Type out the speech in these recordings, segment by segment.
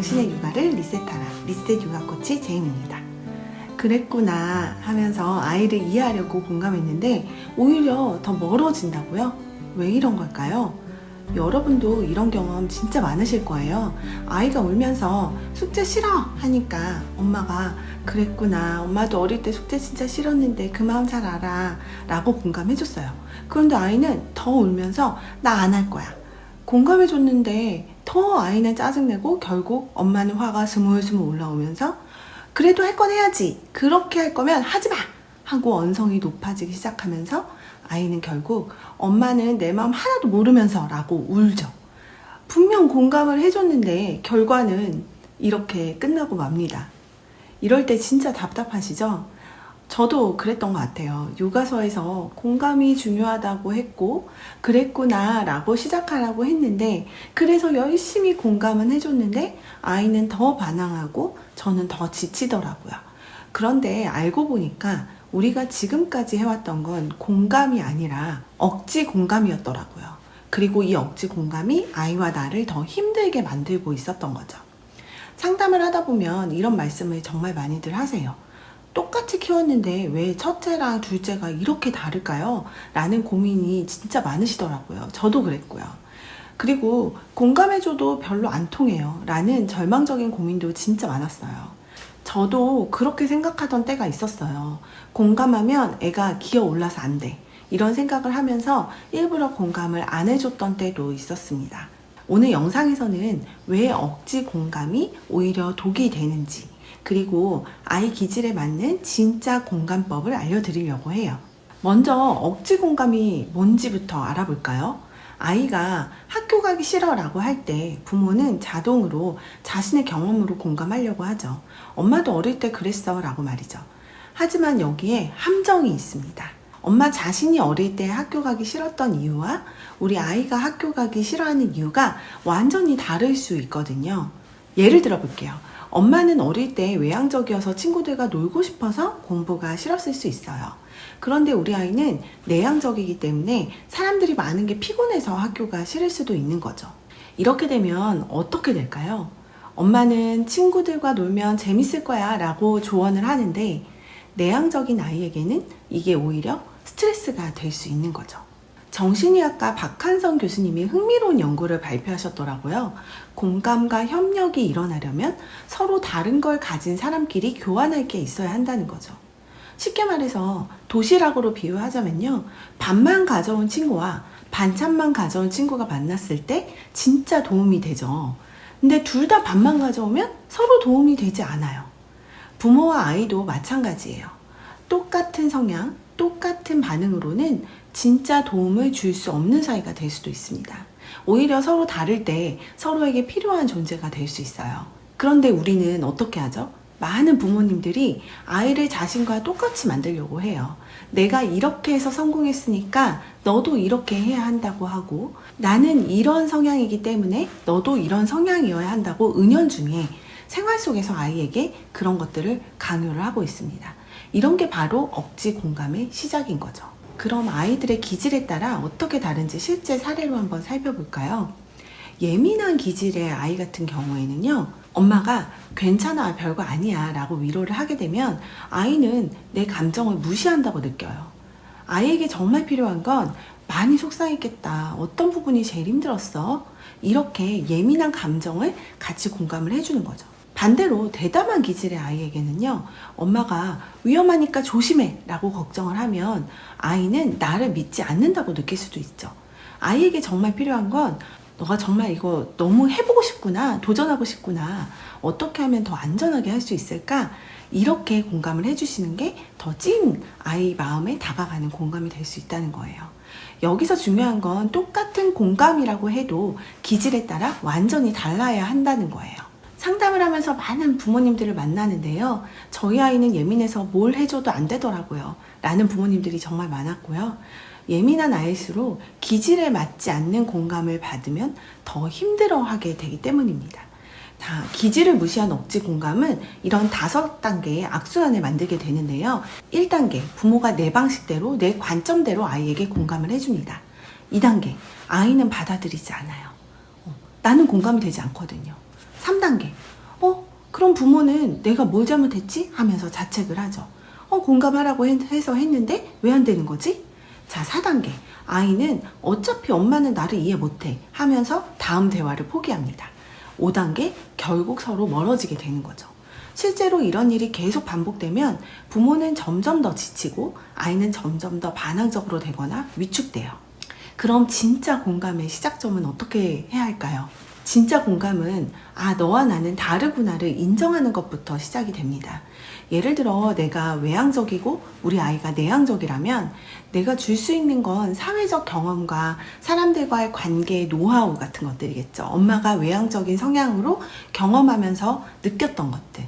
당신의 육아를 리셋하라. 리셋 육아 코치 제임입니다. 그랬구나 하면서 아이를 이해하려고 공감했는데 오히려 더 멀어진다고요? 왜 이런 걸까요? 여러분도 이런 경험 진짜 많으실 거예요. 아이가 울면서 숙제 싫어 하니까 엄마가 그랬구나, 엄마도 어릴 때 숙제 진짜 싫었는데 그 마음 잘 알아 라고 공감해줬어요. 그런데 아이는 더 울면서 나 안 할 거야. 공감해줬는데 더 아이는 짜증내고 결국 엄마는 화가 스물스물 올라오면서 그래도 할 건 해야지, 그렇게 할 거면 하지 마 하고 언성이 높아지기 시작하면서 아이는 결국 엄마는 내 마음 하나도 모르면서 라고 울죠. 분명 공감을 해줬는데 결과는 이렇게 끝나고 맙니다. 이럴 때 진짜 답답하시죠? 저도 그랬던 것 같아요. 교과서에서 공감이 중요하다고 했고 그랬구나 라고 시작하라고 했는데 그래서 열심히 공감은 해줬는데 아이는 더 반항하고 저는 더 지치더라고요. 그런데 알고 보니까 우리가 지금까지 해왔던 건 공감이 아니라 억지 공감이었더라고요. 그리고 이 억지 공감이 아이와 나를 더 힘들게 만들고 있었던 거죠. 상담을 하다 보면 이런 말씀을 정말 많이들 하세요. 똑같이 키웠는데 왜 첫째랑 둘째가 이렇게 다를까요? 라는 고민이 진짜 많으시더라고요. 저도 그랬고요. 그리고 공감해줘도 별로 안 통해요 라는 절망적인 고민도 진짜 많았어요. 저도 그렇게 생각하던 때가 있었어요. 공감하면 애가 기어 올라서 안 돼, 이런 생각을 하면서 일부러 공감을 안 해줬던 때도 있었습니다. 오늘 영상에서는 왜 억지 공감이 오히려 독이 되는지, 그리고 아이 기질에 맞는 진짜 공감법을 알려드리려고 해요. 먼저 억지 공감이 뭔지부터 알아볼까요? 아이가 학교 가기 싫어 라고 할 때 부모는 자동으로 자신의 경험으로 공감하려고 하죠. 엄마도 어릴 때 그랬어 라고 말이죠. 하지만 여기에 함정이 있습니다. 엄마 자신이 어릴 때 학교 가기 싫었던 이유와 우리 아이가 학교 가기 싫어하는 이유가 완전히 다를 수 있거든요. 예를 들어 볼게요. 엄마는 어릴 때 외향적이어서 친구들과 놀고 싶어서 공부가 싫었을 수 있어요. 그런데 우리 아이는 내향적이기 때문에 사람들이 많은 게 피곤해서 학교가 싫을 수도 있는 거죠. 이렇게 되면 어떻게 될까요? 엄마는 친구들과 놀면 재밌을 거야 라고 조언을 하는데 내향적인 아이에게는 이게 오히려 스트레스가 될 수 있는 거죠. 정신의학과 박한성 교수님이 흥미로운 연구를 발표하셨더라고요. 공감과 협력이 일어나려면 서로 다른 걸 가진 사람끼리 교환할 게 있어야 한다는 거죠. 쉽게 말해서 도시락으로 비유하자면요, 밥만 가져온 친구와 반찬만 가져온 친구가 만났을 때 진짜 도움이 되죠. 근데 둘 다 밥만 가져오면 서로 도움이 되지 않아요. 부모와 아이도 마찬가지예요. 똑같은 성향, 똑같은 반응으로는 진짜 도움을 줄 수 없는 사이가 될 수도 있습니다. 오히려 서로 다를 때 서로에게 필요한 존재가 될 수 있어요. 그런데 우리는 어떻게 하죠? 많은 부모님들이 아이를 자신과 똑같이 만들려고 해요. 내가 이렇게 해서 성공했으니까 너도 이렇게 해야 한다고 하고, 나는 이런 성향이기 때문에 너도 이런 성향이어야 한다고 은연중에 생활 속에서 아이에게 그런 것들을 강요를 하고 있습니다. 이런 게 바로 억지 공감의 시작인 거죠. 그럼 아이들의 기질에 따라 어떻게 다른지 실제 사례로 한번 살펴볼까요? 예민한 기질의 아이 같은 경우에는요, 엄마가 괜찮아, 별거 아니야 라고 위로를 하게 되면 아이는 내 감정을 무시한다고 느껴요. 아이에게 정말 필요한 건 많이 속상했겠다, 어떤 부분이 제일 힘들었어, 이렇게 예민한 감정을 같이 공감을 해주는 거죠. 반대로 대담한 기질의 아이에게는요, 엄마가 위험하니까 조심해 라고 걱정을 하면 아이는 나를 믿지 않는다고 느낄 수도 있죠. 아이에게 정말 필요한 건 너가 정말 이거 너무 해보고 싶구나, 도전하고 싶구나, 어떻게 하면 더 안전하게 할 수 있을까, 이렇게 공감을 해주시는 게 더 찐 아이 마음에 다가가는 공감이 될 수 있다는 거예요. 여기서 중요한 건 똑같은 공감이라고 해도 기질에 따라 완전히 달라야 한다는 거예요. 상담을 하면서 많은 부모님들을 만나는데요, 저희 아이는 예민해서 뭘 해줘도 안 되더라고요 라는 부모님들이 정말 많았고요. 예민한 아이일수록 기질에 맞지 않는 공감을 받으면 더 힘들어하게 되기 때문입니다. 기질을 무시한 억지 공감은 이런 5단계의 악순환을 만들게 되는데요. 1단계, 부모가 내 방식대로, 내 관점대로 아이에게 공감을 해줍니다. 2단계, 아이는 받아들이지 않아요. 나는 공감이 되지 않거든요. 3단계, 그럼 부모는 내가 뭘 잘못했지? 하면서 자책을 하죠. 공감하라고 해서 했는데 왜 안 되는 거지? 자, 4단계. 아이는 어차피 엄마는 나를 이해 못해 하면서 다음 대화를 포기합니다. 5단계. 결국 서로 멀어지게 되는 거죠. 실제로 이런 일이 계속 반복되면 부모는 점점 더 지치고 아이는 점점 더 반항적으로 되거나 위축돼요. 그럼 진짜 공감의 시작점은 어떻게 해야 할까요? 진짜 공감은 너와 나는 다르구나를 인정하는 것부터 시작이 됩니다. 예를 들어 내가 외향적이고 우리 아이가 내향적이라면 내가 줄 수 있는 건 사회적 경험과 사람들과의 관계의 노하우 같은 것들이겠죠. 엄마가 외향적인 성향으로 경험하면서 느꼈던 것들.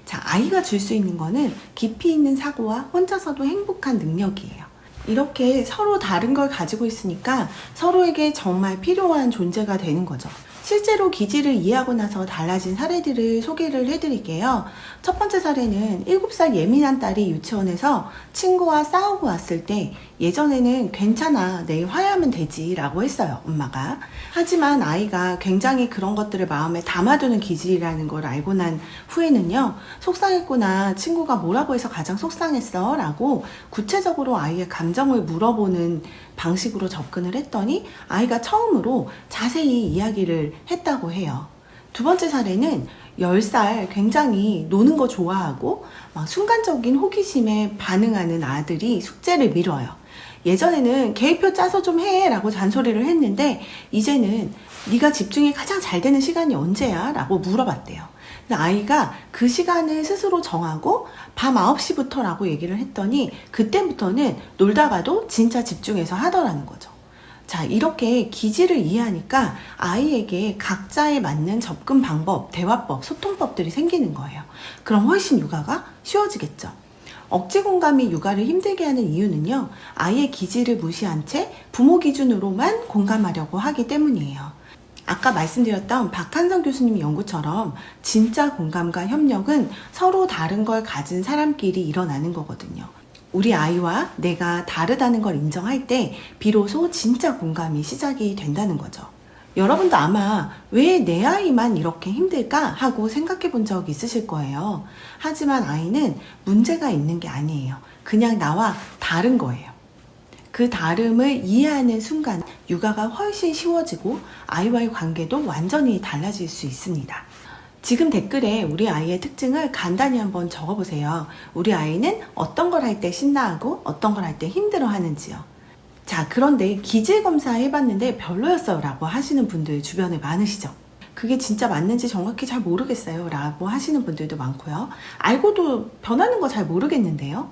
자, 아이가 줄 수 있는 거는 깊이 있는 사고와 혼자서도 행복한 능력이에요. 이렇게 서로 다른 걸 가지고 있으니까 서로에게 정말 필요한 존재가 되는 거죠. 실제로 기질을 이해하고 나서 달라진 사례들을 소개를 해드릴게요. 첫 번째 사례는 7살 예민한 딸이 유치원에서 친구와 싸우고 왔을 때 예전에는 괜찮아, 내일 화해하면 되지 라고 했어요, 엄마가. 하지만 아이가 굉장히 그런 것들을 마음에 담아두는 기질이라는 걸 알고 난 후에는요, 속상했구나, 친구가 뭐라고 해서 가장 속상했어? 라고 구체적으로 아이의 감정을 물어보는 방식으로 접근을 했더니 아이가 처음으로 자세히 이야기를 했다고 해요. 두 번째 사례는 10살 굉장히 노는 거 좋아하고 막 순간적인 호기심에 반응하는 아들이 숙제를 미뤄요. 예전에는 계획표 짜서 좀 해 라고 잔소리를 했는데 이제는 네가 집중이 가장 잘 되는 시간이 언제야? 라고 물어봤대요. 아이가 그 시간을 스스로 정하고 밤 9시부터 라고 얘기를 했더니 그때부터는 놀다가도 진짜 집중해서 하더라는 거죠. 자, 이렇게 기질을 이해하니까 아이에게 각자에 맞는 접근 방법, 대화법, 소통법들이 생기는 거예요. 그럼 훨씬 육아가 쉬워지겠죠. 억지 공감이 육아를 힘들게 하는 이유는요, 아이의 기질을 무시한 채 부모 기준으로만 공감하려고 하기 때문이에요. 아까 말씀드렸던 박한성 교수님 연구처럼 진짜 공감과 협력은 서로 다른 걸 가진 사람끼리 일어나는 거거든요. 우리 아이와 내가 다르다는 걸 인정할 때 비로소 진짜 공감이 시작이 된다는 거죠. 여러분도 아마 왜 내 아이만 이렇게 힘들까 하고 생각해 본 적 있으실 거예요. 하지만 아이는 문제가 있는 게 아니에요. 그냥 나와 다른 거예요. 그 다름을 이해하는 순간 육아가 훨씬 쉬워지고 아이와의 관계도 완전히 달라질 수 있습니다. 지금 댓글에 우리 아이의 특징을 간단히 한번 적어보세요. 우리 아이는 어떤 걸 할 때 신나하고 어떤 걸 할 때 힘들어 하는지요. 자, 그런데 기질 검사 해봤는데 별로였어요 라고 하시는 분들 주변에 많으시죠? 그게 진짜 맞는지 정확히 잘 모르겠어요 라고 하시는 분들도 많고요. 알고도 변하는 거 잘 모르겠는데요.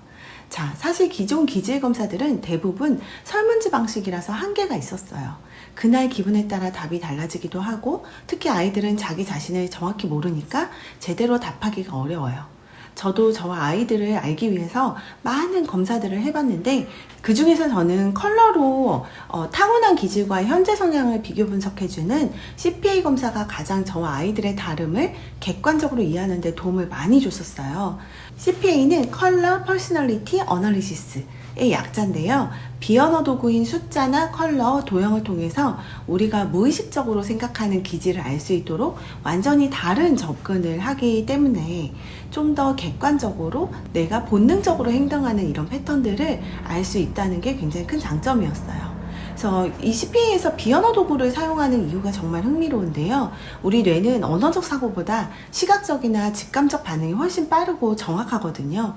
자, 사실 기존 기질 검사들은 대부분 설문지 방식이라서 한계가 있었어요. 그날 기분에 따라 답이 달라지기도 하고 특히 아이들은 자기 자신을 정확히 모르니까 제대로 답하기가 어려워요. 저도 저와 아이들을 알기 위해서 많은 검사들을 해봤는데 그 중에서 저는 컬러로 타고난 기질과 현재 성향을 비교 분석해주는 CPA 검사가 가장 저와 아이들의 다름을 객관적으로 이해하는 데 도움을 많이 줬었어요. CPA는 컬러 퍼스널리티 어널리시스의 약자인데요. 비언어 도구인 숫자나 컬러, 도형을 통해서 우리가 무의식적으로 생각하는 기질을 알 수 있도록 완전히 다른 접근을 하기 때문에 좀 더 객관적으로 내가 본능적으로 행동하는 이런 패턴들을 알 수 있다는 게 굉장히 큰 장점이었어요. 그래서 이 CPA에서 비언어 도구를 사용하는 이유가 정말 흥미로운데요. 우리 뇌는 언어적 사고보다 시각적이나 직감적 반응이 훨씬 빠르고 정확하거든요.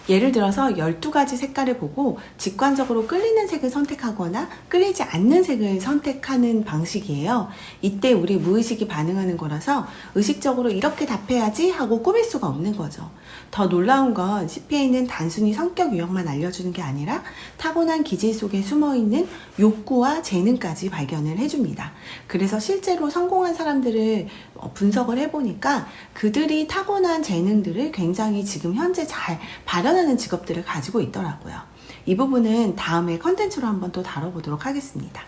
예를 들어서 12가지 색깔을 보고 직관적으로 끌리는 색을 선택하거나 끌리지 않는 색을 선택하는 방식이에요. 이때 우리 무의식이 반응하는 거라서 의식적으로 이렇게 답해야지 하고 꾸밀 수가 없는 거죠. 더 놀라운 건 CPA는 단순히 성격 유형만 알려주는 게 아니라 타고난 기질 속에 숨어있는 욕구와 재능까지 발견을 해줍니다. 그래서 실제로 성공한 사람들을 분석을 해보니까 그들이 타고난 재능들을 굉장히 지금 현재 잘 발현하는 직업들을 가지고 있더라고요. 이 부분은 다음에 컨텐츠로 한번 또 다뤄보도록 하겠습니다.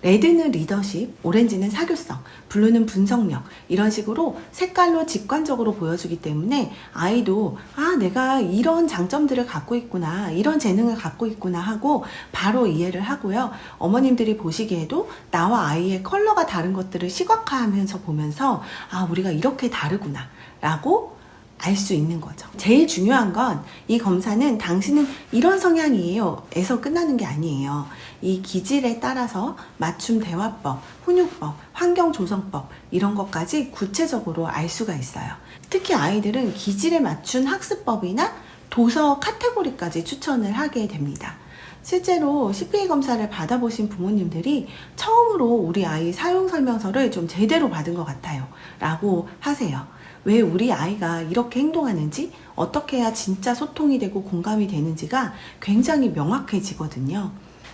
레드는 리더십, 오렌지는 사교성, 블루는 분석력, 이런 식으로 색깔로 직관적으로 보여주기 때문에 아이도 내가 이런 장점들을 갖고 있구나, 이런 재능을 갖고 있구나 하고 바로 이해를 하고요. 어머님들이 보시기에도 나와 아이의 컬러가 다른 것들을 시각화하면서 보면서 우리가 이렇게 다르구나 라고 알 수 있는 거죠. 제일 중요한 건 이 검사는 당신은 이런 성향이에요 에서 끝나는 게 아니에요. 이 기질에 따라서 맞춤 대화법, 훈육법, 환경조성법 이런 것까지 구체적으로 알 수가 있어요. 특히 아이들은 기질에 맞춘 학습법이나 도서 카테고리까지 추천을 하게 됩니다. 실제로 CPA 검사를 받아보신 부모님들이 처음으로 우리 아이 사용설명서를 좀 제대로 받은 것 같아요 라고 하세요. 왜 우리 아이가 이렇게 행동하는지, 어떻게 해야 진짜 소통이 되고 공감이 되는지가 굉장히 명확해지거든요.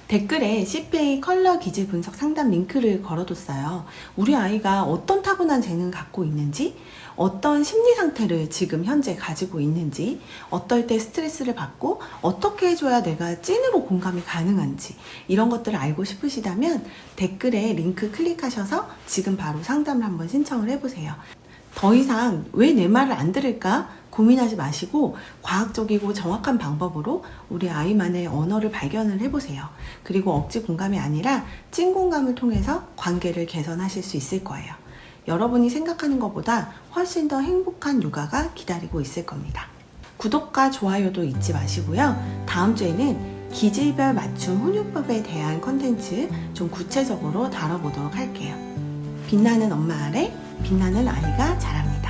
댓글에 CPA 컬러 기질 분석 상담 링크를 걸어뒀어요. 우리 아이가 어떤 타고난 재능을 갖고 있는지, 어떤 심리 상태를 지금 현재 가지고 있는지, 어떨 때 스트레스를 받고 어떻게 해줘야 내가 찐으로 공감이 가능한지 이런 것들을 알고 싶으시다면 댓글에 링크 클릭하셔서 지금 바로 상담을 한번 신청을 해보세요. 더 이상 왜 내 말을 안 들을까 고민하지 마시고 과학적이고 정확한 방법으로 우리 아이만의 언어를 발견을 해보세요. 그리고 억지 공감이 아니라 찐 공감을 통해서 관계를 개선하실 수 있을 거예요. 여러분이 생각하는 것보다 훨씬 더 행복한 육아가 기다리고 있을 겁니다. 구독과 좋아요도 잊지 마시고요. 다음 주에는 기질별 맞춤 훈육법에 대한 컨텐츠 좀 구체적으로 다뤄보도록 할게요. 빛나는 엄마 아래 빛나는 아이가 자랍니다.